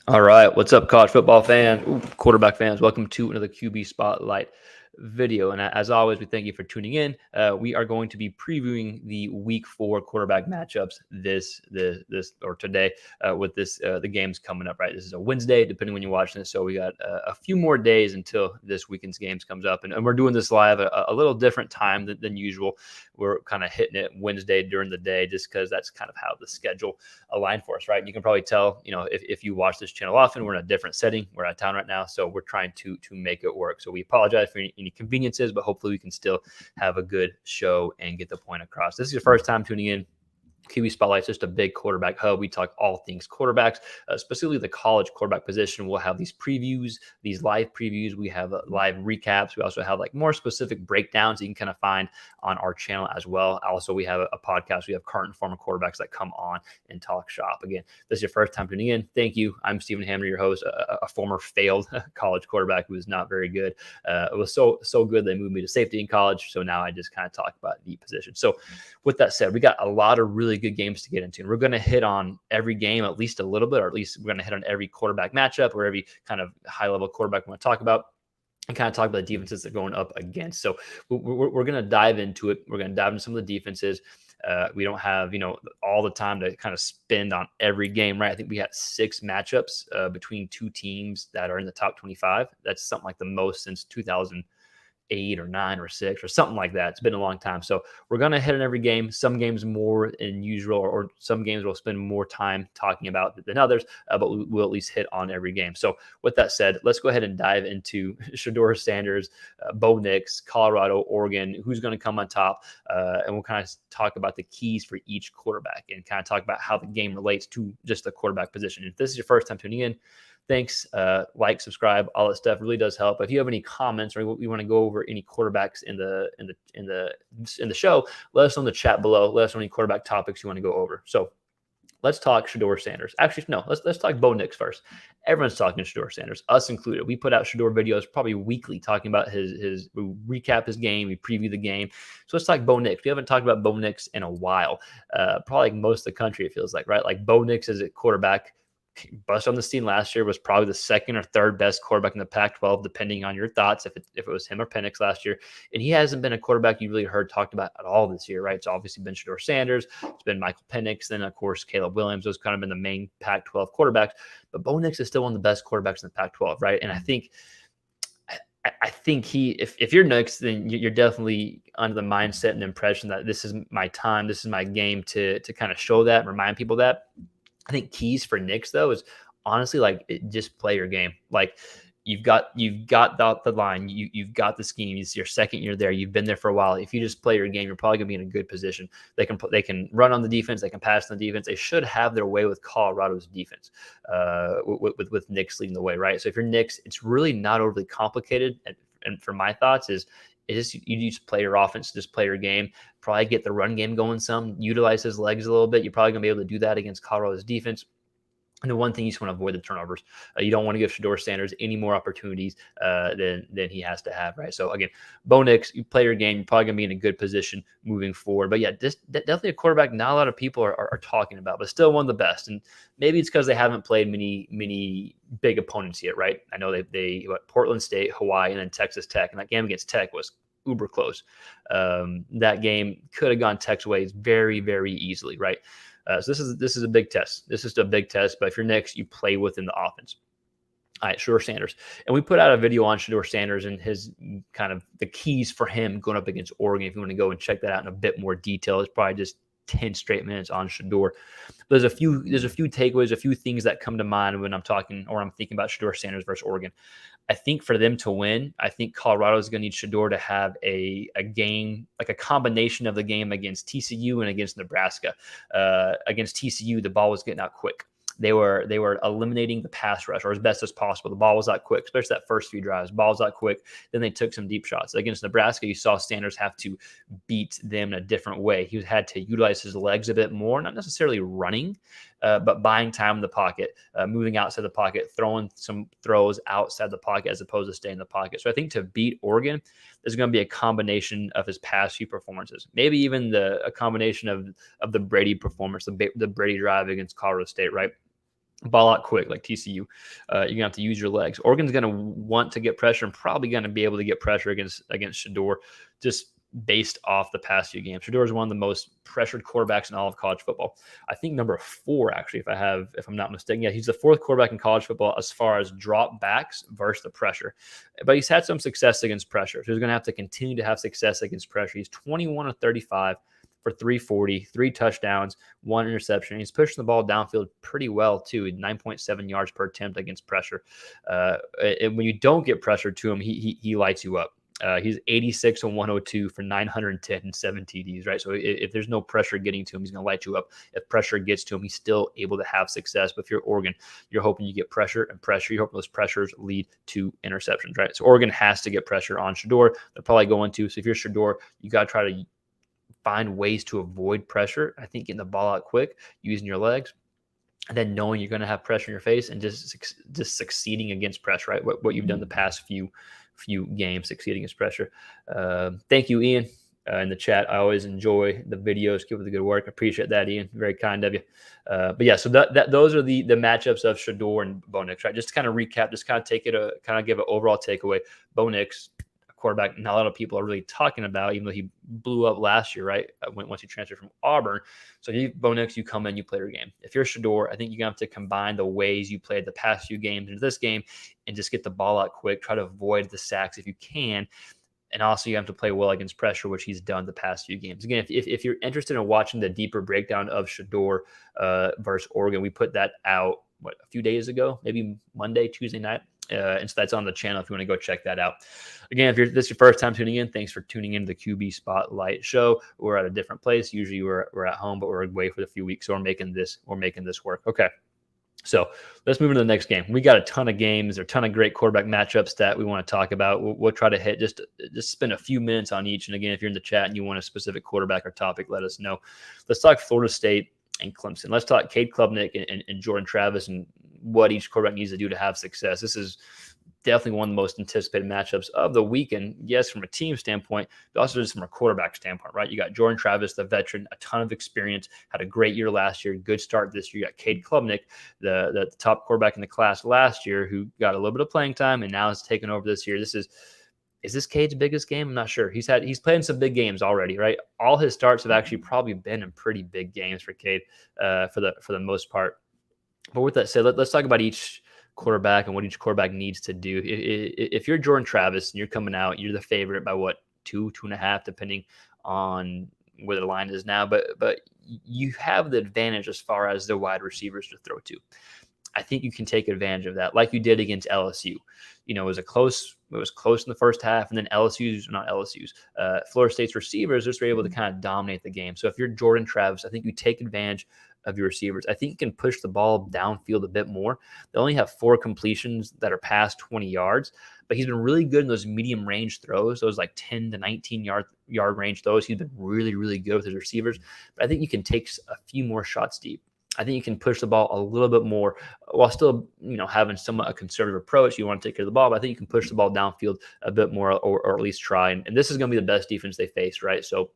All right, what's up, college football fans, quarterback fans? Welcome to another QB Spotlight video. And as always, we thank you for tuning in. We are going to be previewing the Week 4 quarterback matchups this or today with the games coming up. Right, this is a Wednesday, depending when you're watching this. So we got a few more days until this weekend's games comes up, and we're doing this live at a little different time than usual. We're kind of hitting it Wednesday during the day, just because that's kind of how the schedule aligned for us, right? And you can probably tell, if you watch this channel often, we're in a different setting. We're out of town right now, so we're trying to make it work. So we apologize for any conveniences, but hopefully we can still have a good show and get the point across. This is your first time tuning in. QB Spotlight is just a big quarterback hub. We talk all things quarterbacks, specifically the college quarterback position. We'll have these previews, these live previews. We have live recaps. We also have more specific breakdowns that you can kind of find on our channel as well. Also, we have a podcast. We have current and former quarterbacks that come on and talk shop. Again, this is your first time tuning in. Thank you. I'm Stephen Hamner, your host, a former failed college quarterback who was not very good. It was so good they moved me to safety in college. So now I just kind of talk about the position. So with that said, we got a lot of really good games to get into, and we're going to hit on every game at least a little bit, or at least we're going to hit on every quarterback matchup or every kind of high level quarterback we want to talk about, and kind of talk about the defenses that are going up against. So we're going to dive into it. We're going to dive into some of the defenses. We don't have all the time to kind of spend on every game, right? I think we had 6 matchups between 2 teams that are in the top 25. That's something like the most since 2008 or 9 or 6 or something like that. It's been a long time. So we're going to hit on every game. Some games more than usual, or some games we'll spend more time talking about than others, but we'll at least hit on every game. So with that said, let's go ahead and dive into Shedeur Sanders, Bo Nix, Colorado, Oregon, who's going to come on top, and we'll kind of talk about the keys for each quarterback and kind of talk about how the game relates to just the quarterback position. If this is your first time tuning in, thanks. Like, subscribe, all that stuff really does help. If you have any comments or you want to go over any quarterbacks in the show, let us know in the chat below. Let us know any quarterback topics you want to go over. So let's talk Shedeur Sanders. Actually, no, let's talk Bo Nix first. Everyone's talking Shedeur Sanders, us included. We put out Shedeur videos probably weekly talking about we recap his game, we preview the game. So let's talk Bo Nix. We haven't talked about Bo Nix in a while. Probably like most of the country, it feels like, right? Like Bo Nix is a quarterback. Bust on the scene last year, was probably the second or third best quarterback in the Pac-12, depending on your thoughts, if it was him or Penix last year. And he hasn't been a quarterback you really heard talked about at all this year, right? It's obviously been Shedeur Sanders, it's been Michael Penix, then of course Caleb Williams. Those kind of been the main Pac-12 quarterbacks. But Bo Nix is still one of the best quarterbacks in the Pac-12, right? And I think if you're Nix, then you're definitely under the mindset and impression that this is my time, this is my game to kind of show that and remind people that. I think keys for Nix though is honestly just play your game. Like you've got the line, you've got the scheme. It's your second year there. You've been there for a while. If you just play your game, you're probably gonna be in a good position. They can run on the defense. They can pass on the defense. They should have their way with Colorado's defense, with Nix leading the way, right? So if you're Nix, it's really not overly complicated. And for my thoughts is you just play your offense, just play your game, probably get the run game going some, utilize his legs a little bit. You're probably going to be able to do that against Colorado's defense. And the one thing you just want to avoid the turnovers. You don't want to give Shedeur Sanders any more opportunities than he has to have, right? So again, Bo Nix, you play your game, you're probably going to be in a good position moving forward. But yeah, definitely a quarterback not a lot of people are talking about, but still one of the best. And maybe it's because they haven't played many big opponents yet, right? I know they Portland State, Hawaii, and then Texas Tech, and that game against Tech was uber close. That game could have gone Tech's way very, very easily, right? So this is a big test. This is a big test. But if you're Nix, you play within the offense. All right, Shedeur Sanders. And we put out a video on Shedeur Sanders and his kind of the keys for him going up against Oregon. If you want to go and check that out in a bit more detail, it's probably just 10 straight minutes on Shedeur. There's a few takeaways, a few things that come to mind when I'm talking or I'm thinking about Shedeur Sanders versus Oregon. I think for them to win, I think Colorado is going to need Shedeur to have a game, like a combination of the game against TCU and against Nebraska. Against TCU, the ball was getting out quick. They were eliminating the pass rush or as best as possible. The ball was out quick, especially that first few drives. Ball's out quick. Then they took some deep shots. Against Nebraska, you saw Sanders have to beat them in a different way. He had to utilize his legs a bit more, not necessarily running, but buying time in the pocket, moving outside the pocket, throwing some throws outside the pocket as opposed to staying in the pocket. So I think to beat Oregon, there's going to be a combination of his past few performances, maybe even a combination of the Brady performance, the Brady drive against Colorado State, right? ball out quick like TCU. You're going to have to use your legs. Oregon's going to want to get pressure and probably going to be able to get pressure against Shedeur just based off the past few games. Shedeur is one of the most pressured quarterbacks in all of college football. I think number 4, actually, if I'm not mistaken. Yeah, he's the 4th quarterback in college football as far as drop backs versus the pressure. But he's had some success against pressure. So he's going to have to continue to have success against pressure. He's 21 of 35 for 340, 3 touchdowns, 1 interception. He's pushing the ball downfield pretty well, too, 9.7 yards per attempt against pressure. And when you don't get pressure to him, he lights you up. He's 86 and 102 for 910 and 7 TDs, right? So if there's no pressure getting to him, he's going to light you up. If pressure gets to him, he's still able to have success. But if you're Oregon, you're hoping you get pressure and pressure. You're hoping those pressures lead to interceptions, right? So Oregon has to get pressure on Shedeur. They're probably going to. So if you're Shedeur, you got to try to find ways to avoid pressure. I think getting the ball out quick, using your legs, and then knowing you're going to have pressure in your face and just succeeding against pressure, right? What you've done the past few games, succeeding against pressure. Thank you, Ian, in the chat. I always enjoy the videos. Keep up the good work. I appreciate that, Ian. Very kind of you. But yeah, so those are the matchups of Shedeur and Bo Nix, right? Just to kind of recap, just kind of give an overall takeaway. Bo Nix, quarterback not a lot of people are really talking about, even though he blew up last year, right? Once he transferred from Auburn. So Bo Nix, you come in, you play your game. If you're Shedeur, I think you're going to have to combine the ways you played the past few games into this game and just get the ball out quick, try to avoid the sacks if you can. And also you have to play well against pressure, which he's done the past few games. Again, if you're interested in watching the deeper breakdown of Shedeur versus Oregon, we put that out, a few days ago, maybe Monday, Tuesday night. And so that's on the channel if you want to go check that out. Again, if this is your first time tuning in, thanks for tuning into the QB Spotlight show. We're at a different place. Usually we're at home, but we're away for a few weeks, so we're making this work. Okay. So let's move into the next game. We got a ton of games, or a ton of great quarterback matchups that we want to talk about. We'll try to hit just spend a few minutes on each. And again, if you're in the chat and you want a specific quarterback or topic, let us know. Let's talk Florida State and Clemson. Let's talk Cade Klubnik and Jordan Travis and what each quarterback needs to do to have success. This is definitely one of the most anticipated matchups of the weekend. Yes, from a team standpoint, but also just from a quarterback standpoint, right? You got Jordan Travis, the veteran, a ton of experience, had a great year last year, good start this year. You got Cade Klubnik, the top quarterback in the class last year, who got a little bit of playing time and now is taking over this year. Is this Cade's biggest game? I'm not sure. He's played in some big games already, right? All his starts have actually probably been in pretty big games for Cade for the most part. But with that said, let's talk about each quarterback and what each quarterback needs to do. If you're Jordan Travis and you're coming out, you're the favorite by 2.5, depending on where the line is now. But you have the advantage as far as the wide receivers to throw to. I think you can take advantage of that, like you did against LSU. It was close in the first half, and then Florida State's receivers just were able to kind of dominate the game. So if you're Jordan Travis, I think you take advantage of your receivers. I think you can push the ball downfield a bit more. They only have 4 completions that are past 20 yards, but he's been really good in those medium range throws, those like 10 to 19 yard range throws. He's been really, really good with his receivers. But I think you can take a few more shots deep. I think you can push the ball a little bit more while still, having somewhat a conservative approach. You want to take care of the ball, but I think you can push the ball downfield a bit more, or at least try. And this is going to be the best defense they face, right? So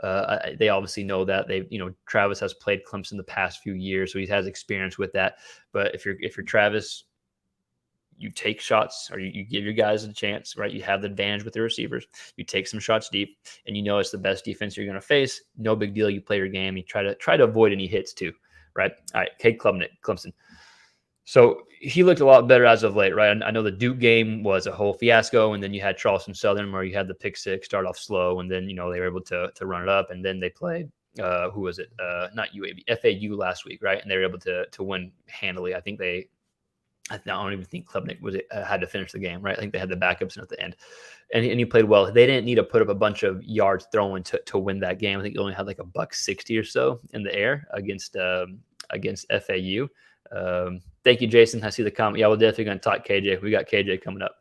they obviously know that. Travis has played Clemson the past few years, so he has experience with that. But if you're Travis, you take shots, or you give your guys a chance, right? You have the advantage with the receivers. You take some shots deep, and it's the best defense you're going to face. No big deal. You play your game. You try to avoid any hits too, right? All right, Cade Klubnik, Clemson. So he looked a lot better as of late, right? I know the Duke game was a whole fiasco, and then you had Charleston Southern where you had the pick six, start off slow, and then they were able to run it up, and then they played who was it? Not UAB, FAU last week, right? And they were able to win handily. I don't even think Klubnik had to finish the game, right? I think they had the backups in at the end, and he played well. They didn't need to put up a bunch of yards throwing to win that game. I think he only had like $160 or so in the air against FAU. Thank you, Jason. I see the comment. Yeah, we're definitely going to talk KJ. We got KJ coming up.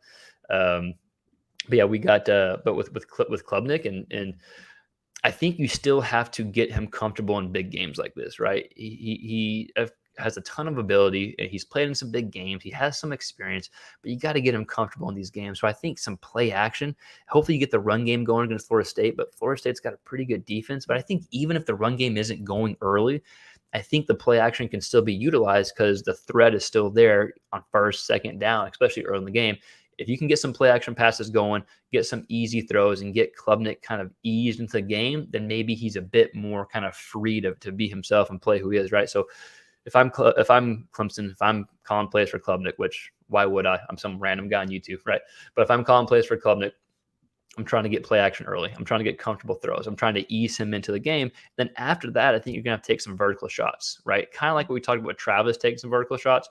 But yeah, we got but with Klubnik, and I think you still have to get him comfortable in big games like this, right? He has a ton of ability. He's played in some big games. He has some experience, but you got to get him comfortable in these games. So I think some play action. Hopefully you get the run game going against Florida State, but Florida State's got a pretty good defense. But I think even if the run game isn't going early, I think the play action can still be utilized because the threat is still there on first, second down, especially early in the game. If you can get some play action passes going, get some easy throws, and get Klubnik kind of eased into the game, then maybe he's a bit more kind of free to be himself and play who he is, right? So if I'm Clemson, if I'm calling plays for Klubnik, which why would I? I'm some random guy on YouTube, right? But if I'm calling plays for Klubnik, I'm trying to get play action early. I'm trying to get comfortable throws. I'm trying to ease him into the game. Then after that, I think you're going to have to take some vertical shots, right? Kind of like what we talked about Travis taking some vertical shots.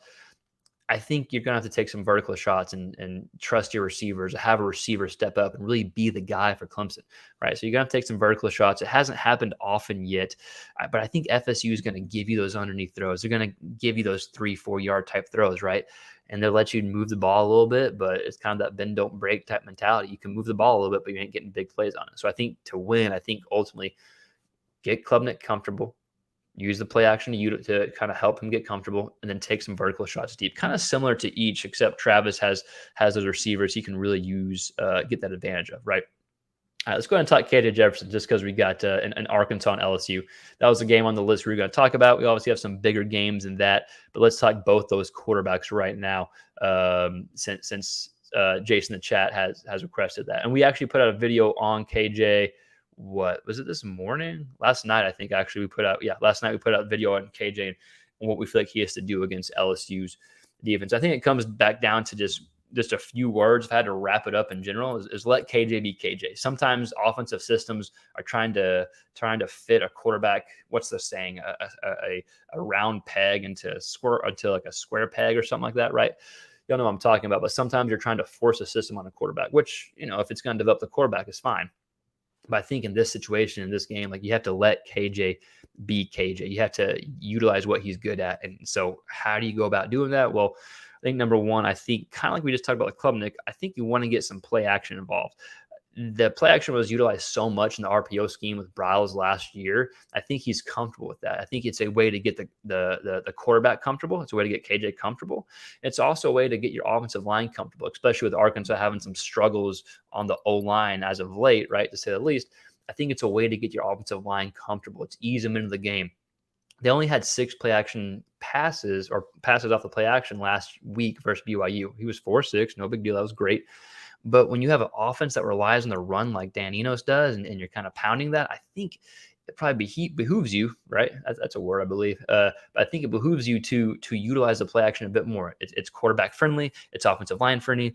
I think you're going to have to take some vertical shots and trust your receivers, have a receiver step up and really be the guy for Clemson, right? So you're going to have to take some vertical shots. It hasn't happened often yet, but I think FSU is going to give you those underneath throws. They're going to give you those 3-4 yard type throws, right? And they'll let you move the ball a little bit, but it's kind of that bend, don't break type mentality. You can move the ball a little bit, but you ain't getting big plays on it. So I think to win, I think ultimately get Klubnik comfortable, use the play action to kind of help him get comfortable, and then take some vertical shots deep. Kind of similar to each, except Travis has those receivers he can really use, get that advantage of, right? All right, let's go ahead and talk KJ Jefferson just because we got an Arkansas and LSU. That was the game on the list we were going to talk about. We obviously have some bigger games than that, but let's talk both those quarterbacks right now since Jason in the chat has requested that. And we actually put out a video on KJ. What was it this morning? Last night, I think actually last night we put out a video on KJ and what we feel like he has to do against LSU's defense. I think it comes back down to just a few words. I've had to wrap it up in general is let KJ be KJ. Sometimes offensive systems are trying to fit a quarterback. What's the saying? A round peg into like a square peg or something like that, right? You know what I'm talking about. But sometimes you're trying to force a system on a quarterback, which, if it's going to develop the quarterback is fine. But I think in this situation, in this game, like you have to let KJ be KJ. You have to utilize what he's good at. And so how do you go about doing that? Well, I think number one, I think kind of like we just talked about with Klubnik, I think you want to get some play action involved. The play action was utilized so much in the RPO scheme with Bryles last year. I think he's comfortable with that. I think it's a way to get the quarterback comfortable. It's a way to get KJ comfortable. It's also a way to get your offensive line comfortable, especially with Arkansas having some struggles on the O-line as of late, right, to say the least. I think it's a way to get your offensive line comfortable. It's ease them into the game. They only had 6 play action passes off the play action last week versus BYU. He was 4-6, no big deal. That was great. But when you have an offense that relies on the run like Dan Enos does, and you're kind of pounding that, I think it probably behooves you, right? That's a word, I believe. But I think it behooves you to utilize the play action a bit more. It's quarterback friendly. It's offensive line friendly.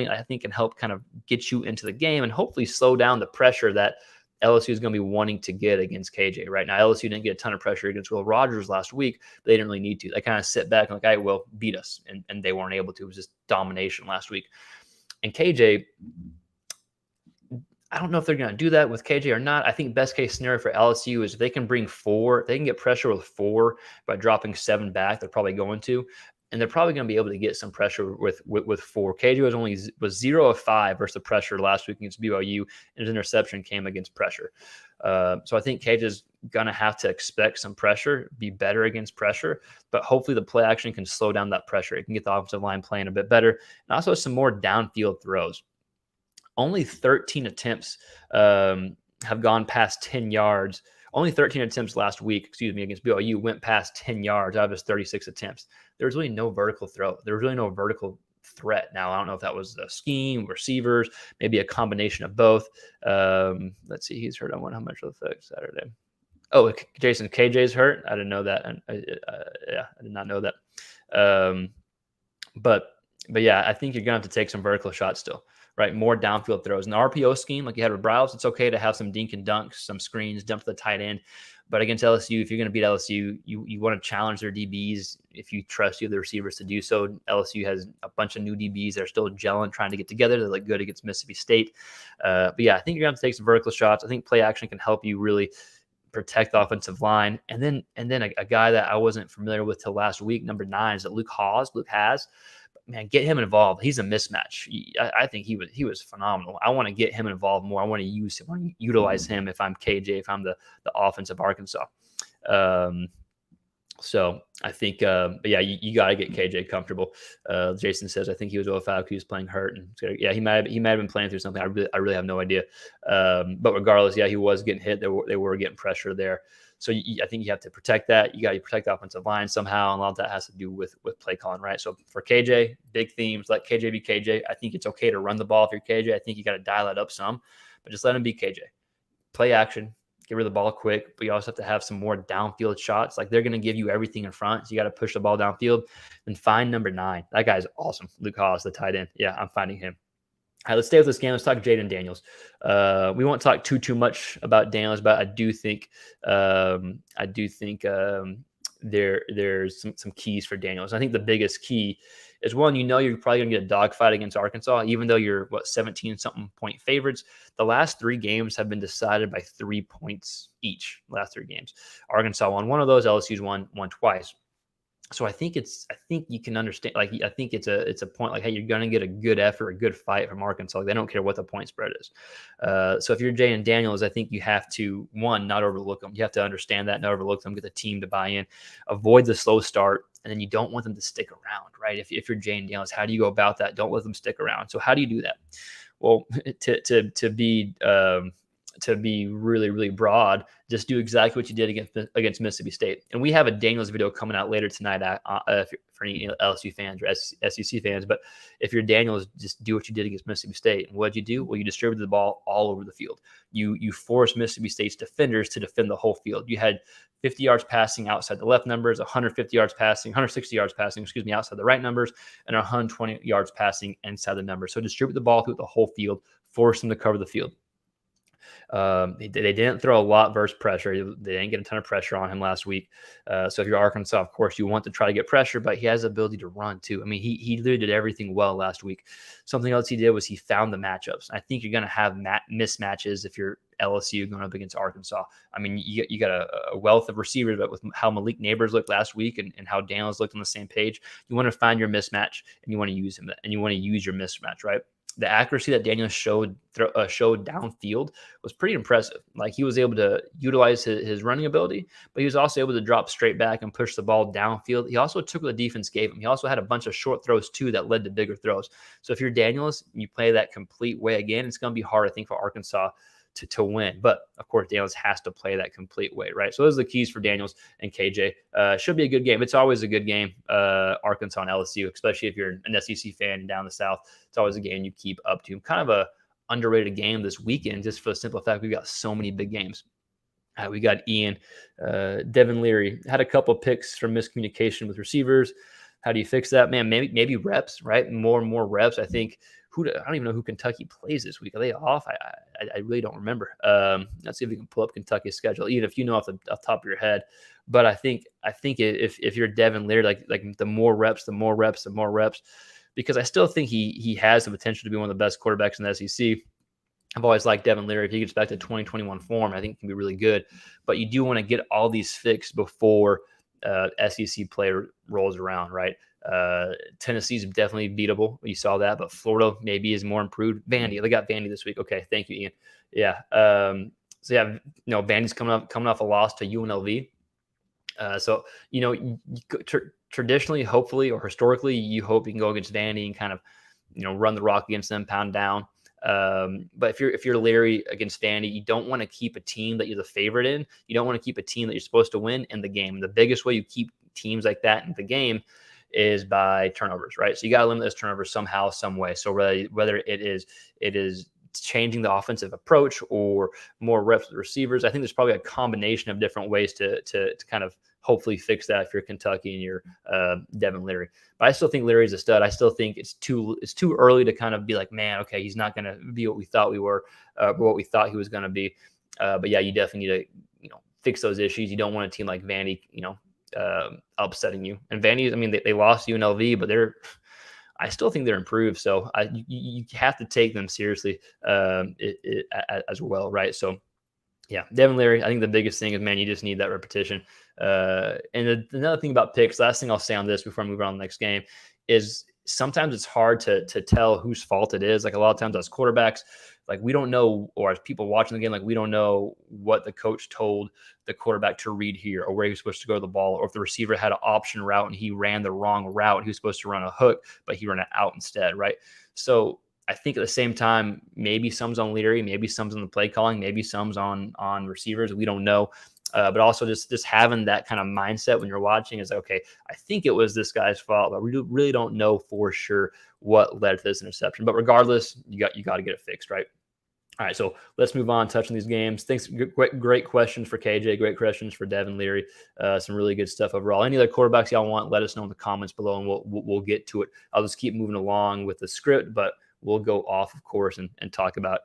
I think can help kind of get you into the game and hopefully slow down the pressure that LSU is going to be wanting to get against KJ. Right now, LSU didn't get a ton of pressure against Will Rogers last week. But they didn't really need to. They kind of sit back and like, "I will beat us," and they weren't able to. It was just domination last week. And KJ, I don't know if they're going to do that with KJ or not. I think best case scenario for LSU is if they can bring 4, they can get pressure with 4 by dropping 7 back. They're probably going to, and they're probably going to be able to get some pressure with 4. KJ was 0 of 5 versus the pressure last week against BYU, and his interception came against pressure. So I think KJ is going to have to expect some pressure, be better against pressure, but hopefully the play action can slow down that pressure. It can get the offensive line playing a bit better, and also some more downfield throws. Only 13 attempts have gone past 10 yards. Only 13 attempts last week, against BYU went past 10 yards out of his 36 attempts. There was really no vertical throw. There was really no vertical threat. Now, I don't know if that was the scheme, receivers, maybe a combination of both. Let's see. He's hurt. I wonder how much of the effect Saturday. Oh, Jason, KJ's hurt. I didn't know that. I did not know that. But yeah, I think you're going to have to take some vertical shots still, right? More downfield throws. In the RPO scheme, like you had with Bryles, it's okay to have some dink and dunks, some screens, dump to the tight end. But against LSU, if you're going to beat LSU, you want to challenge their DBs. If you trust the receivers to do so, LSU has a bunch of new DBs that are still gelling, trying to get together. They look good against Mississippi State. But yeah, I think you're going to have to take some vertical shots. I think play action can help you really protect the offensive line. And then a guy that I wasn't familiar with till last week, number 9, is that Luke Haas. Man, get him involved. He's a mismatch. I think he was phenomenal. I want to get him involved more. I want to use him. I want to utilize him if I'm KJ, if I'm the offense of Arkansas. So I think, but yeah, you got to get KJ comfortable. Jason says, I think he was 0-5 because he was playing hurt. And yeah, he might have been playing through something. I really have no idea. But regardless, yeah, he was getting hit. They were getting pressure there. So I think you have to protect that. You got to protect the offensive line somehow, and a lot of that has to do with play calling, right? So for KJ, big themes. Let KJ be KJ. I think it's okay to run the ball if you're KJ. I think you got to dial it up some, but just let him be KJ. Play action, get rid of the ball quick, but you also have to have some more downfield shots. Like they're going to give you everything in front, so you got to push the ball downfield. And find number 9. That guy's awesome. Luke Haas, the tight end. Yeah, I'm finding him. All right, let's stay with this game. Let's talk Jaden Daniels. We won't talk too much about Daniels, but I do think there's some keys for Daniels. I think the biggest key is one, you're probably going to get a dogfight against Arkansas, even though you're 17 something point favorites. The last 3 games have been decided by 3 points each. Last 3 games, Arkansas won one of those. LSU's won twice. So I think you can understand. Like I think it's a point. Like, hey, you're going to get a good effort, a good fight from Arkansas. Like, they don't care what the point spread is. So if you're Jaden Daniels, I think you have to, one, not overlook them. You have to understand that, not overlook them. Get the team to buy in. Avoid the slow start, and then you don't want them to stick around, right? If you're Jaden Daniels, how do you go about that? Don't let them stick around. So how do you do that? Well, to be really, really broad, just do exactly what you did against Mississippi State. And we have a Daniels video coming out later tonight for any LSU fans or SEC fans. But if you're Daniels, just do what you did against Mississippi State. And what did you do? Well, you distributed the ball all over the field. You forced Mississippi State's defenders to defend the whole field. You had 50 yards passing outside the left numbers, 160 yards passing, outside the right numbers, and 120 yards passing inside the numbers. So distribute the ball through the whole field, force them to cover the field. They didn't throw a lot versus pressure. They didn't get a ton of pressure on him last week. So if you're Arkansas, of course, you want to try to get pressure, but he has the ability to run too. I mean, he literally did everything well last week. Something else he did was he found the matchups. I think you're going to have mismatches if you're LSU going up against Arkansas. I mean, you got a wealth of receivers, but with how Malik Neighbors looked last week and how Daniels looked on the same page, you want to find your mismatch and you want to use him, and you want to use your mismatch, right? The accuracy that Daniels showed downfield was pretty impressive. Like, he was able to utilize his running ability, but he was also able to drop straight back and push the ball downfield. He also took what the defense gave him. He also had a bunch of short throws too that led to bigger throws. So if you're Daniels, you play that complete way again, it's going to be hard, I think, for Arkansas to win. But of course, Daniels has to play that complete way, right? So those are the keys for Daniels and KJ. Should be a good game. It's always a good game, Arkansas and LSU, especially if you're an SEC fan down the South. It's always a game you keep up to. Kind of a underrated game this weekend, just for the simple fact we've got so many big games. We got Ian. Devin Leary had a couple picks from miscommunication with receivers. How do you fix that? Man, maybe reps, right? More and more reps. I think I don't even know who Kentucky plays this week. Are they off? I really don't remember. Let's see if we can pull up Kentucky's schedule, even if you know off the top of your head. But I think if you're Devin Leary, like the more reps, because I still think he has the potential to be one of the best quarterbacks in the SEC. I've always liked Devin Leary. If he gets back to 2021 form, I think he can be really good. But you do want to get all these fixed before SEC play rolls around, right? Tennessee's definitely beatable. You saw that, but Florida maybe is more improved. Vandy, they got Vandy this week. Okay, thank you, Ian. Yeah. So yeah, Vandy's coming off a loss to UNLV. So traditionally, hopefully, or historically, you hope you can go against Vandy and kind of run the rock against them, pound down. But if you're Leary against Vandy, you don't want to keep a team that you're the favorite in. You don't want to keep a team that you're supposed to win in the game. The biggest way you keep teams like that in the game is by turnovers, right? So you got to limit those turnovers somehow, some way. So whether it is changing the offensive approach or more reps with receivers, I think there's probably a combination of different ways to kind of hopefully fix that if you're Kentucky and you're Devin Leary. But I still think Leary's a stud. I still think it's too early to kind of be like, man, okay, he's not going to be what we thought we were, what we thought he was going to be. But yeah, you definitely need to fix those issues. You don't want a team like Vandy, upsetting you. And Vandy, I mean, they lost UNLV, but I still think they're improved. So you have to take them seriously as well, right? So yeah, Devin Leary, I think the biggest thing is, man, you just need that repetition. And another thing about picks, last thing I'll say on this before I move on to the next game, is sometimes it's hard to tell whose fault it is. Like, a lot of times as quarterbacks, like, we don't know, or as people watching the game, like, we don't know what the coach told the quarterback to read here, or where he was supposed to go to the ball, or if the receiver had an option route and he ran the wrong route. He was supposed to run a hook, but he ran it out instead, right? So I think at the same time, maybe some's on Leary, maybe some's on the play calling, maybe some's on receivers. We don't know. But also just having that kind of mindset when you're watching is like, okay, I think it was this guy's fault, but we really don't know for sure what led to this interception. But regardless, you got to get it fixed, right? All right, so let's move on touching these games. Thanks, great questions for KJ, great questions for Devin Leary. Some really good stuff overall. Any other quarterbacks y'all want, let us know in the comments below, and we'll get to it. I'll just keep moving along with the script, but we'll go off, of course, and talk about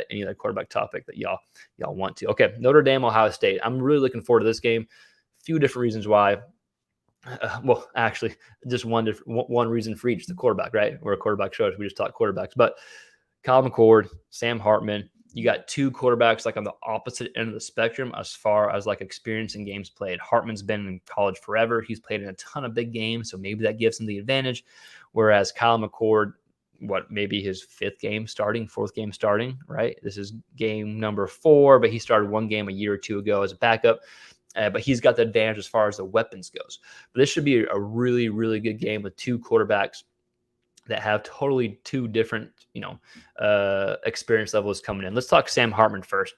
any other quarterback topic that y'all want to. Okay, Notre Dame, Ohio State. I'm really looking forward to this game. A few different reasons why. Well, actually, just one reason for each. The quarterback, right? We're a quarterback show. So we just talk quarterbacks, but Kyle McCord, Sam Hartman. You got two quarterbacks like on the opposite end of the spectrum as far as like experience in games played. Hartman's been in college forever. He's played in a ton of big games, so maybe that gives him the advantage. Whereas Kyle McCord, maybe his fourth game starting, right? This is game number 4, but he started one game a year or two ago as a backup. But he's got the advantage as far as the weapons goes. But this should be a really, really good game with two quarterbacks that have totally two different, experience levels coming in. Let's talk Sam Hartman first,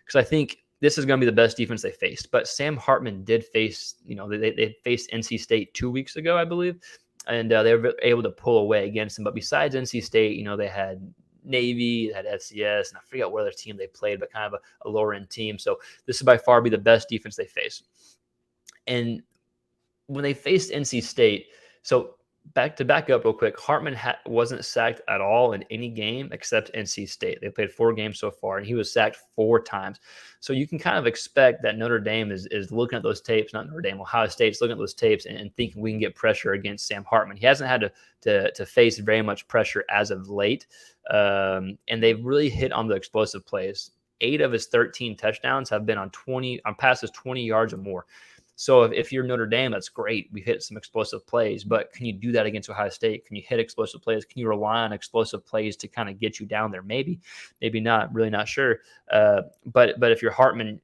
because I think this is going to be the best defense they faced. But Sam Hartman did face, they faced NC State 2 weeks ago, I believe, and they were able to pull away against them. But besides NC State, they had Navy, they had FCS, and I forget what other team they played, but kind of a lower end team. So this will by far be the best defense they face. And when they faced NC State, so back up real quick, Hartman wasn't sacked at all in any game except NC State. They played 4 games so far, and he was sacked 4 times. So you can kind of expect that Notre Dame is looking at those tapes, not Notre Dame, Ohio State's looking at those tapes and thinking we can get pressure against Sam Hartman. He hasn't had to face very much pressure as of late, and they've really hit on the explosive plays. 8 of his 13 touchdowns have been on passes 20 yards or more. So if you're Notre Dame, that's great. We've hit some explosive plays, but can you do that against Ohio State? Can you hit explosive plays? Can you rely on explosive plays to kind of get you down there? Maybe not. Really not sure. But if you're Hartman,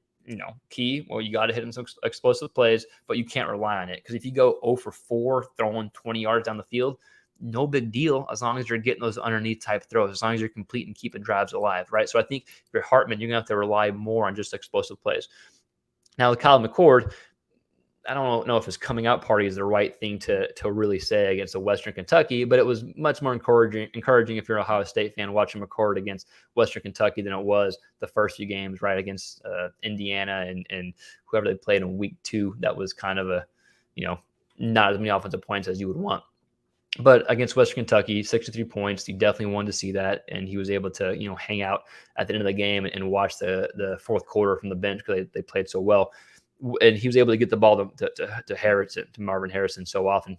key, well, you got to hit him some explosive plays, but you can't rely on it, because if you go 0 for 4 throwing 20 yards down the field, no big deal as long as you're getting those underneath type throws, as long as you're completing, keeping drives alive, right? So I think if you're Hartman, you're going to have to rely more on just explosive plays. Now with Kyle McCord, I don't know if his coming out party is the right thing to really say against a Western Kentucky, but it was much more encouraging if you're an Ohio State fan watching McCord against Western Kentucky than it was the first few games, right, against Indiana and whoever they played in week 2. That was kind of a, not as many offensive points as you would want. But against Western Kentucky, 63 points, you definitely wanted to see that, and he was able to, hang out at the end of the game and watch the fourth quarter from the bench because they played so well. And he was able to get the ball to Harrison, to Marvin Harrison so often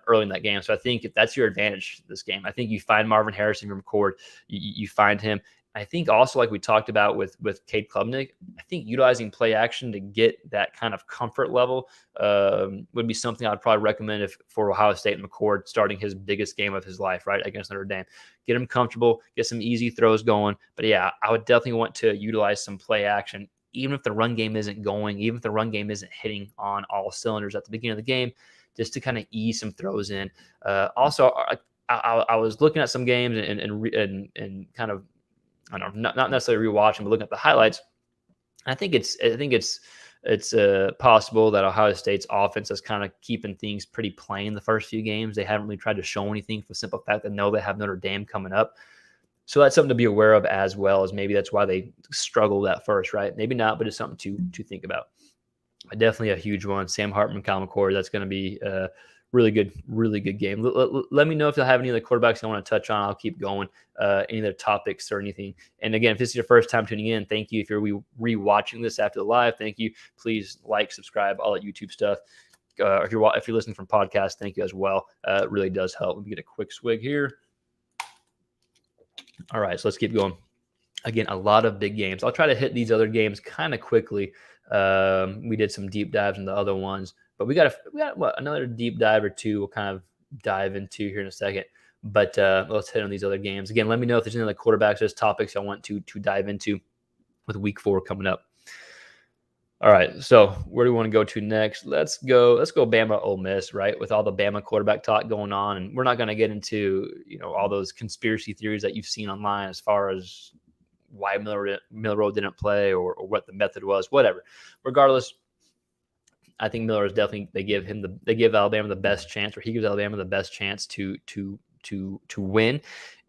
early in that game. So I think if that's your advantage this game, I think you find Marvin Harrison from McCord, you find him. I think also, like we talked about with Cade Klubnik, I think utilizing play action to get that kind of comfort level would be something I'd probably recommend for Ohio State and McCord starting his biggest game of his life, right, against Notre Dame. Get him comfortable, get some easy throws going. But yeah, I would definitely want to utilize some play action, even if the run game isn't going, even if the run game isn't hitting on all cylinders at the beginning of the game, just to kind of ease some throws in. Also, I was looking at some games and kind of, I don't know, not necessarily rewatching, but looking at the highlights. I think it's possible that Ohio State's offense is kind of keeping things pretty plain the first few games. They haven't really tried to show anything for the simple fact that they have Notre Dame coming up. So that's something to be aware of, as well as maybe that's why they struggled at first, right? Maybe not, but it's something to think about. Definitely a huge one. Sam Hartman, Kyle McCord, that's going to be a really good game. Let me know if you'll have any other quarterbacks I want to touch on. I'll keep going. Any other topics or anything. And again, if this is your first time tuning in, thank you. If you're re-watching this after the live, thank you. Please like, subscribe, all that YouTube stuff. If you're listening from podcast, thank you as well. It really does help. Let me get a quick swig here. All right, so let's keep going. Again, a lot of big games. I'll try to hit these other games kind of quickly. We did some deep dives in the other ones, but we got another deep dive or two we'll kind of dive into here in a second. But let's hit on these other games. Again, let me know if there's any other quarterbacks or topics I want to dive into with week 4 coming up. All right, so where do we want to go to next? Let's go Bama Ole Miss, right? With all the Bama quarterback talk going on, and we're not going to get into all those conspiracy theories that you've seen online as far as why Milroe didn't play or what the method was, whatever. Regardless, I think Miller is definitely they give Alabama the best chance, or he gives Alabama the best chance to win.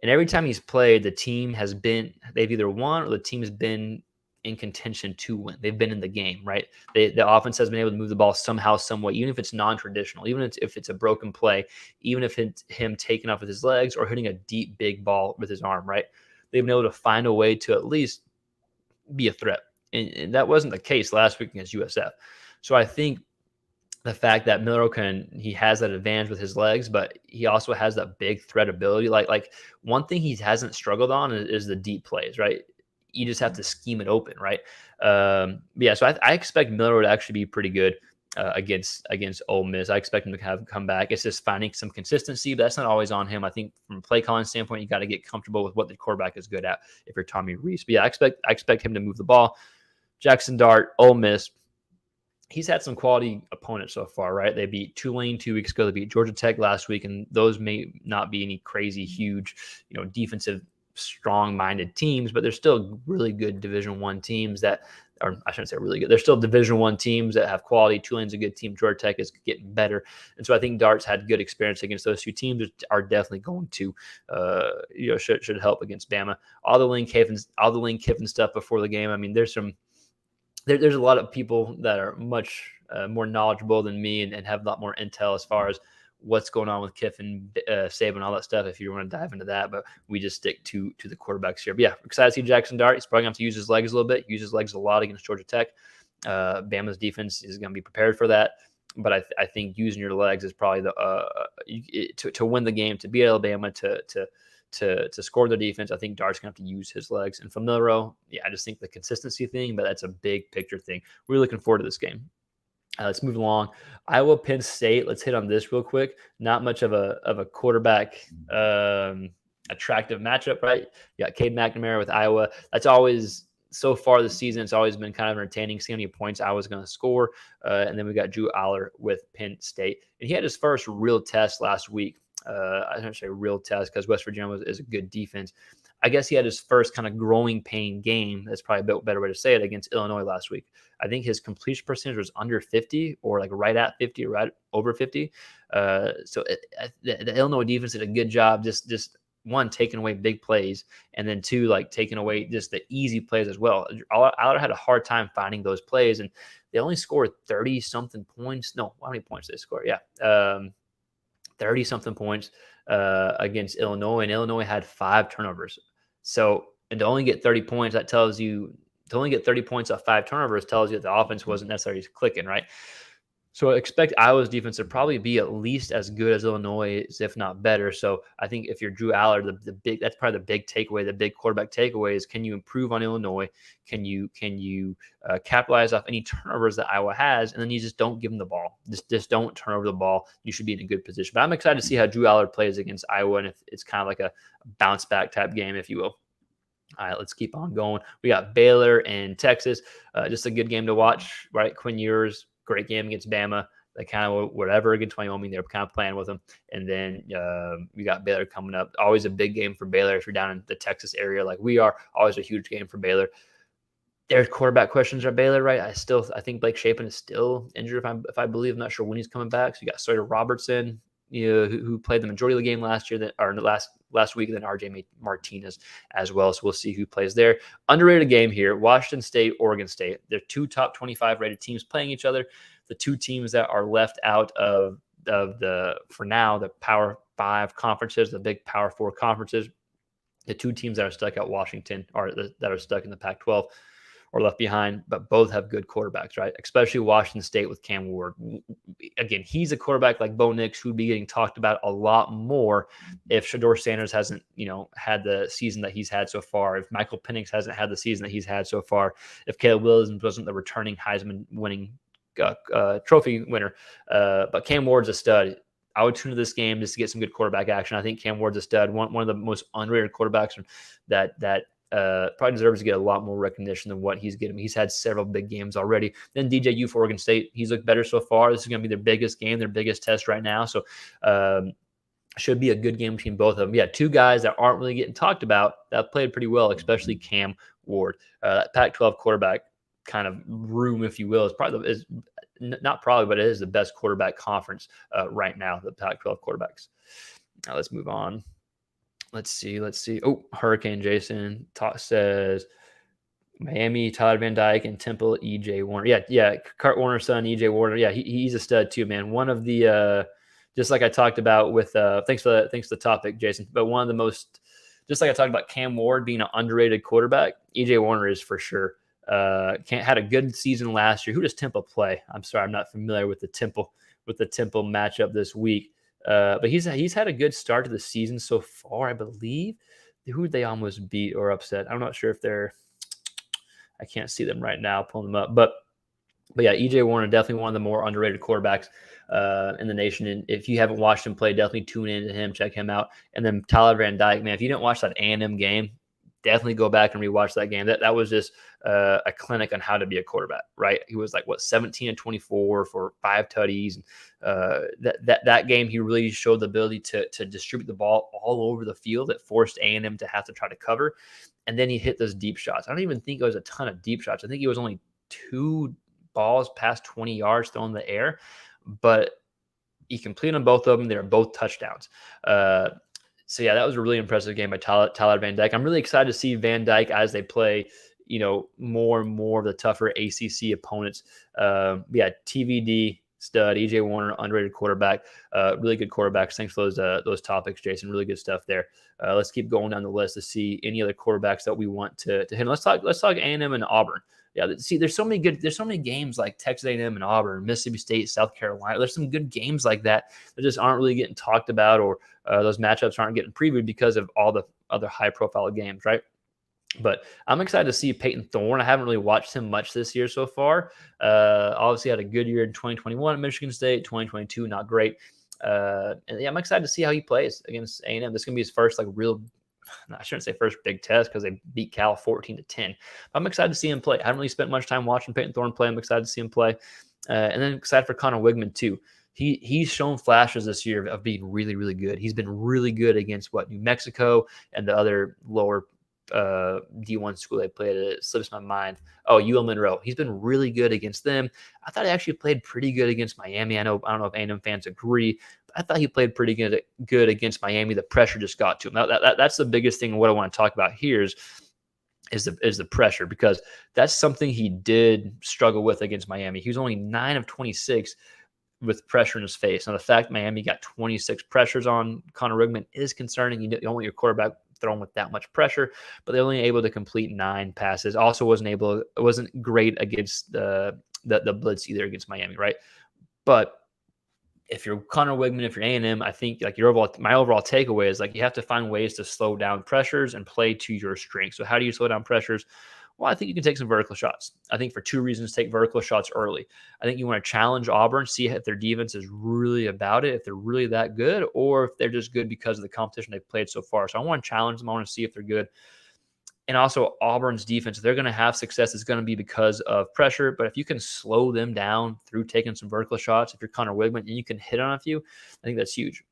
And every time he's played, they've either won or the team has been in contention to win. They've been in the game, right? The offense has been able to move the ball somehow, some way, even if it's non-traditional, even if it's a broken play, even if it's him taking off with his legs or hitting a deep, big ball with his arm, right? They've been able to find a way to at least be a threat. And that wasn't the case last week against USF. So I think the fact that Miller he has that advantage with his legs, but he also has that big threat ability. Like one thing he hasn't struggled on is the deep plays, right? You just have to scheme it open, right? Yeah, so I expect Miller to actually be pretty good against Ole Miss. I expect him to come back. It's just finding some consistency, but that's not always on him. I think from a play calling standpoint, you got to get comfortable with what the quarterback is good at if you're Tommy Rees. But yeah, I expect him to move the ball. Jackson Dart, Ole Miss. He's had some quality opponents so far, right? They beat Tulane 2 weeks ago. They beat Georgia Tech last week, and those may not be any crazy, huge, defensive, strong-minded teams, but they're still really good Division I teams that are, I shouldn't say really good. They're still Division I teams that have quality. Tulane's a good team. Georgia Tech is getting better. And so I think Dart's had good experience against those two teams, which are definitely going to, should help against Bama. All the Lane Kiffin stuff before the game. I mean, there's a lot of people that are much more knowledgeable than me and have a lot more intel as far as what's going on with Kiffin, Saban, all that stuff, if you want to dive into that. But we just stick to the quarterbacks here. But yeah, excited to see Jackson Dart. He's probably going to have to use his legs a little bit, use his legs a lot against Georgia Tech. Bama's defense is going to be prepared for that. But I think using your legs is probably to win the game, to beat Alabama, to score their defense. I think Dart's going to have to use his legs. And from Milroe, yeah, I just think the consistency thing, but that's a big picture thing. We're looking forward to this game. Let's move along. Iowa, Penn State. Let's hit on this real quick. Not much of a quarterback attractive matchup, right? You got Cade McNamara with Iowa. That's always, so far this season, it's always been kind of entertaining, seeing how many points Iowa's going to score. And then we got Drew Aller with Penn State. And he had his first real test last week. I don't say real test because West Virginia is a good defense. I guess he had his first kind of growing pain game. That's probably a bit better way to say it, against Illinois last week. I think his completion percentage was under 50, or like right at 50, or right over 50. So the Illinois defense did a good job, just one, taking away big plays, and then two, like taking away just the easy plays as well. Aller had a hard time finding those plays, and they only scored 30-something points. No, how many points did they score? Yeah. 30-something points against Illinois, and Illinois had 5 turnovers. So, and to only get 30 points, that tells you, to only get 30 points off 5 turnovers tells you that the offense wasn't necessarily clicking, right? So I expect Iowa's defense to probably be at least as good as Illinois, if not better. So I think if you're Drew Aller, that's probably the big takeaway, the big quarterback takeaway is, can you improve on Illinois? Can you capitalize off any turnovers that Iowa has? And then you just don't give them the ball. Just don't turn over the ball. You should be in a good position. But I'm excited to see how Drew Aller plays against Iowa, and if it's kind of like a bounce back type game, if you will. All right, let's keep on going. We got Baylor and Texas. Just a good game to watch, right? Quinn Ewers, great game against Bama. They kind of, whatever against Wyoming, they're kind of playing with them. And then we got Baylor coming up. Always a big game for Baylor if you're down in the Texas area like we are. Always a huge game for Baylor. There's quarterback questions at Baylor, right? I think Blake Shapen is still injured, if I believe. I'm not sure when he's coming back. So you got Sawyer Robertson, who played the majority of the game last year, last week, and then RJ Martinez as well. So we'll see who plays there. Underrated game here: Washington State, Oregon State. They're 2 top 25 rated teams playing each other. The 2 teams that are left out of for now, the Power 5 conferences, the big Power 4 conferences. The 2 teams that are stuck at Washington, or that are stuck in the Pac-12, or left behind, but both have good quarterbacks, right? Especially Washington State with Cam Ward. Again, he's a quarterback like Bo Nix, who'd be getting talked about a lot more if Shedeur Sanders hasn't, had the season that he's had so far. If Michael Penix hasn't had the season that he's had so far. If Caleb Williams wasn't the returning Heisman winning trophy winner. But Cam Ward's a stud. I would tune to this game just to get some good quarterback action. I think Cam Ward's a stud. One of the most underrated quarterbacks that probably deserves to get a lot more recognition than what he's getting. He's had several big games already. Then DJU for Oregon State. He's looked better so far. This is going to be their biggest game, their biggest test right now. So Should be a good game between both of them. Yeah, two guys that aren't really getting talked about that played pretty well, especially Cam Ward. That Pac-12 quarterback kind of room, if you will, is probably not probably, but it is the best quarterback conference right now. The Pac-12 quarterbacks. Now let's move on. Let's see. Oh, Hurricane Jason says Miami, Tyler Van Dyke, and Temple, EJ Warner. Yeah. Kurt Warner's son, EJ Warner. Yeah, he's a stud too, man. One of the just like I talked about with thanks for the topic, Jason. But one of the most, just like I talked about Cam Ward being an underrated quarterback, EJ Warner is for sure. Had a good season last year. Who does Temple play? I'm sorry, I'm not familiar with the Temple matchup this week. But he's had a good start to the season so far, I believe. Who they almost beat or upset? I'm not sure if they're. I can't see them right now, pulling them up. But yeah, EJ Warner, definitely one of the more underrated quarterbacks in the nation. And if you haven't watched him play, definitely tune into him, check him out. And then Tyler Van Dyke, man, if you didn't watch that A&M game, definitely go back and rewatch that game. That was just a clinic on how to be a quarterback, right? He was like 17 and 24 for 5 tutties. That game, he really showed the ability to distribute the ball all over the field. That forced A&M to have to try to cover. And then he hit those deep shots. I don't even think it was a ton of deep shots. I think it was only 2 balls past 20 yards thrown in the air, but he completed on both of them. They were both touchdowns. So yeah, that was a really impressive game by Tyler Van Dyke. I'm really excited to see Van Dyke as they play, more and more of the tougher ACC opponents. Yeah, TVD stud, EJ Warner, underrated quarterback, really good quarterbacks. Thanks for those topics, Jason. Really good stuff there. Let's keep going down the list to see any other quarterbacks that we want to hit. Let's talk A&M and Auburn. Yeah, see, there's so many games like Texas A&M and Auburn, Mississippi State, South Carolina. There's some good games like that just aren't really getting talked about, or those matchups aren't getting previewed because of all the other high-profile games, right? But I'm excited to see Peyton Thorne. I haven't really watched him much this year so far. Obviously had a good year in 2021 at Michigan State, 2022, not great. And yeah, I'm excited to see how he plays against A&M. This is going to be his first real, I shouldn't say first big test because they beat Cal 14-10. But I'm excited to see him play. I haven't really spent much time watching Peyton Thorne play. I'm excited to see him play. And then excited for Connor Wigman too. He's shown flashes this year of being really, really good. He's been really good against New Mexico and the other lower D1 school they played at. It slips my mind. Oh, UL Monroe. He's been really good against them. I thought he actually played pretty good against Miami. I don't know if A&M fans agree, but I thought he played pretty good against Miami. The pressure just got to him. That's the biggest thing. What I want to talk about here is the pressure, because that's something he did struggle with against Miami. He was only 9 of 26 with pressure in his face. Now, the fact Miami got 26 pressures on Connor Wigman is concerning. You don't want your quarterback thrown with that much pressure, but they're only able to complete 9 passes. Also wasn't great against the blitz either against Miami, right? But if you're Connor Wigman, if you're A&M, I think my overall takeaway is you have to find ways to slow down pressures and play to your strengths. So how do you slow down pressures? Well, I think you can take some vertical shots. I think for 2 reasons, take vertical shots early. I think you want to challenge Auburn, see if their defense is really about it, if they're really that good, or if they're just good because of the competition they've played so far. So I want to challenge them. I want to see if they're good. And also Auburn's defense, they're going to have success. It's going to be because of pressure. But if you can slow them down through taking some vertical shots, if you're Connor Wigman and you can hit on a few, I think that's huge.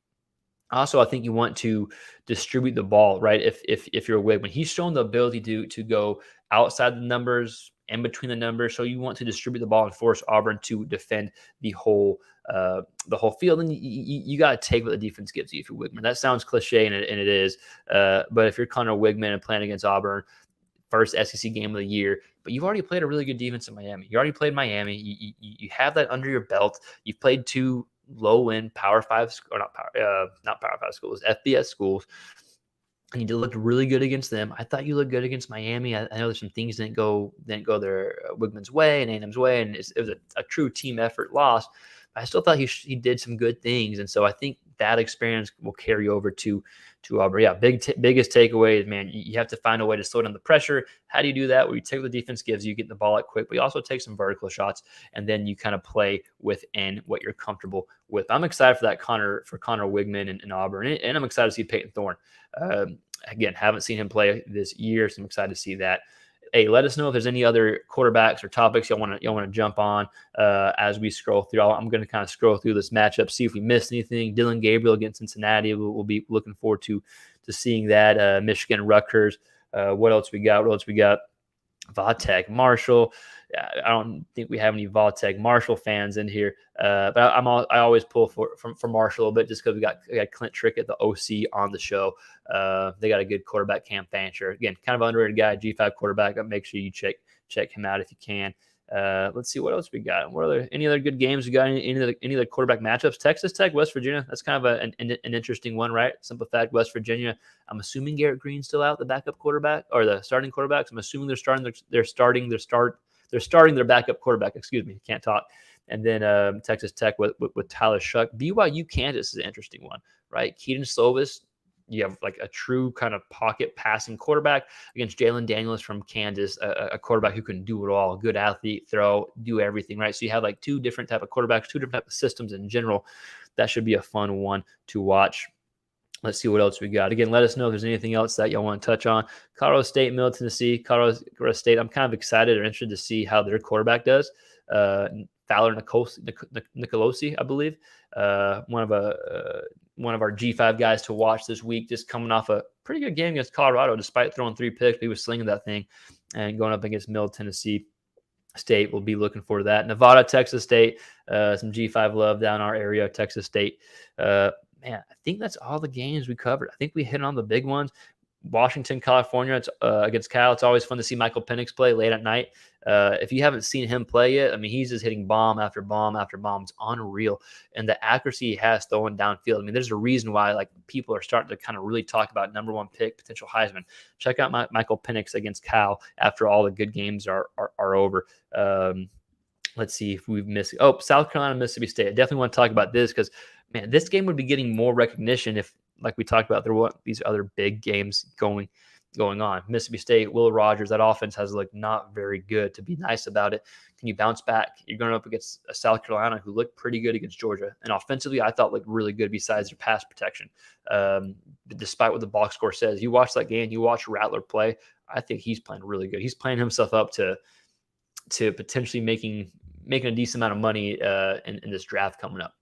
Also, I think you want to distribute the ball, right? If you're a Wigman, he's shown the ability to go outside the numbers, in between the numbers. So you want to distribute the ball and force Auburn to defend the whole field. And you got to take what the defense gives you if you're Wigman. That sounds cliche, and it is. But if you're Connor Wigman and playing against Auburn, first SEC game of the year, but you've already played a really good defense in Miami. You already played Miami. You have that under your belt. You've played 2 low-end Power 5 or not Power 5 schools, FBS schools, and you looked really good against them. I thought you looked good against Miami. I know there's some things didn't go their Wigman's way and A&M's way, and it was a true team effort loss. But I still thought he did some good things, and so I think that experience will carry over to Auburn. Yeah, biggest takeaway is, man, you have to find a way to slow down the pressure. How do you do that? Well, you take what the defense gives you, get the ball out quick, but you also take some vertical shots, and then you kind of play within what you're comfortable with. I'm excited for that Connor Wigman and Auburn, and I'm excited to see Peyton Thorne. Again, haven't seen him play this year, so I'm excited to see that. hey, let us know if there's any other quarterbacks or topics y'all want to jump on as we scroll through. I'm going to kind of scroll through this matchup, see if we missed anything. Dylan Gabriel against Cincinnati. We'll be looking forward to seeing that. Michigan, Rutgers. What else we got? Vautech, Marshall. I don't think we have any Vautech Marshall fans in here, but I always pull for Marshall a little bit just because we got Clint Trickett, the OC, on the show. They got a good quarterback, Cam Fancher. Again, kind of underrated guy, G5 quarterback. Make sure you check him out if you can. Let's see what else we got. Any other good games we got? Any other quarterback matchups? Texas Tech, West Virginia. That's kind of an interesting one, right? Simple fact: West Virginia. I'm assuming Garrett Green's still out, the backup quarterback or the starting quarterbacks. I'm assuming they're starting their backup quarterback. Excuse me, can't talk. And then Texas Tech with Tyler Shuck. BYU Kansas is an interesting one, right? Keaton Slovis. You have like a true kind of pocket passing quarterback against Jalen Daniels from Kansas, a quarterback who can do it all, good athlete, throw, do everything, right? So you have like two different type of quarterbacks, two different type of systems in general. That should be a fun one to watch. Let's see what else we got. Again, let us know if there's anything else that y'all want to touch on. Colorado State, Middle Tennessee. Colorado State, I'm kind of excited or interested to see how their quarterback does. Fowler Nicolosi, I believe, one of our G5 guys to watch this week, just coming off a pretty good game against Colorado, despite throwing 3 picks. He was slinging that thing and going up against Middle Tennessee State. We'll be looking for that. Nevada, Texas State, some G5 love down our area, Texas State. Man, I think that's all the games we covered. I think we hit on the big ones. Washington, California, it's against Cal. It's always fun to see Michael Penix play late at night. If you haven't seen him play yet, I mean, he's just hitting bomb after bomb after bomb. It's unreal. And the accuracy he has throwing downfield. I mean, there's a reason why like people are starting to kind of really talk about number 1 pick, potential Heisman. Check out Michael Penix against Cal after all the good games are over. Let's see if we've missed. Oh, South Carolina, Mississippi State. I definitely want to talk about this because, man, this game would be getting more recognition if, like we talked about, there were these other big games going on. Mississippi State, Will Rogers, that offense has looked not very good. To be nice about it, can you bounce back? You're going up against a South Carolina who looked pretty good against Georgia, and offensively, I thought looked really good besides their pass protection. Despite what the box score says, you watch that game, you watch Rattler play. I think he's playing really good. He's playing himself up to potentially making a decent amount of money in this draft coming up.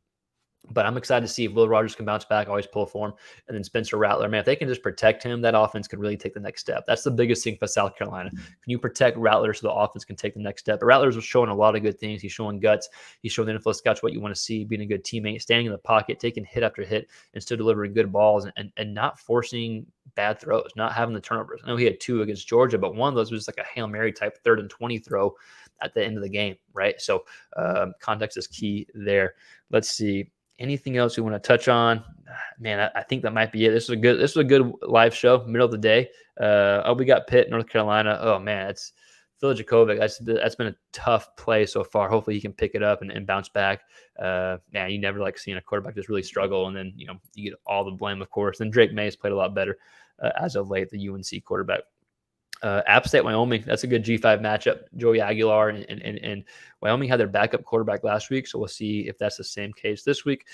But I'm excited to see if Will Rogers can bounce back, always pull for him. And then Spencer Rattler, man, if they can just protect him, that offense could really take the next step. That's the biggest thing for South Carolina. Can you protect Rattler so the offense can take the next step? But Rattler's showing a lot of good things. He's showing guts. He's showing the NFL scouts what you want to see, being a good teammate, standing in the pocket, taking hit after hit, and still delivering good balls and not forcing bad throws, not having the turnovers. I know he had 2 against Georgia, but one of those was like a Hail Mary type 3rd and 20 throw at the end of the game, right? So context is key there. Let's see. Anything else we want to touch on? Man, I think that might be it. This was a good live show, middle of the day. We got Pitt, North Carolina. Oh man, it's Phil Jakovic. That's been a tough play so far. Hopefully he can pick it up and bounce back. You never like seeing a quarterback just really struggle, and then you get all the blame, of course. Then Drake May's played a lot better as of late, the UNC quarterback. App State, Wyoming, that's a good G5 matchup. Joey Aguilar and Wyoming had their backup quarterback last week, so we'll see if that's the same case this week.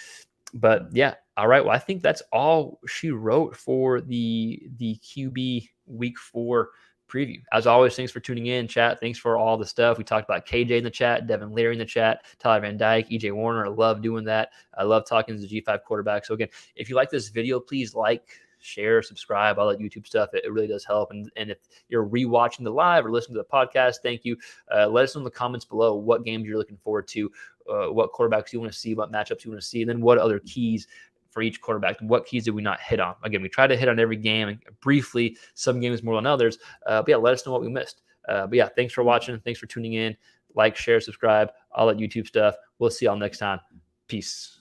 But yeah, all right. Well, I think that's all she wrote for the QB Week 4 preview. As always, thanks for tuning in, chat. Thanks for all the stuff. We talked about KJ in the chat, Devin Leary in the chat, Tyler Van Dyke, EJ Warner. I love doing that. I love talking to the G5 quarterback. So again, if you like this video, please like, share, subscribe, all that YouTube stuff. It really does help. And if you're rewatching the live or listening to the podcast, thank you. Let us know in the comments below what games you're looking forward to, what quarterbacks you want to see, what matchups you want to see, and then what other keys for each quarterback. What keys did we not hit on? Again, we try to hit on every game briefly, some games more than others. But yeah, let us know what we missed. But yeah, thanks for watching. Thanks for tuning in. Like, share, subscribe, all that YouTube stuff. We'll see y'all next time. Peace.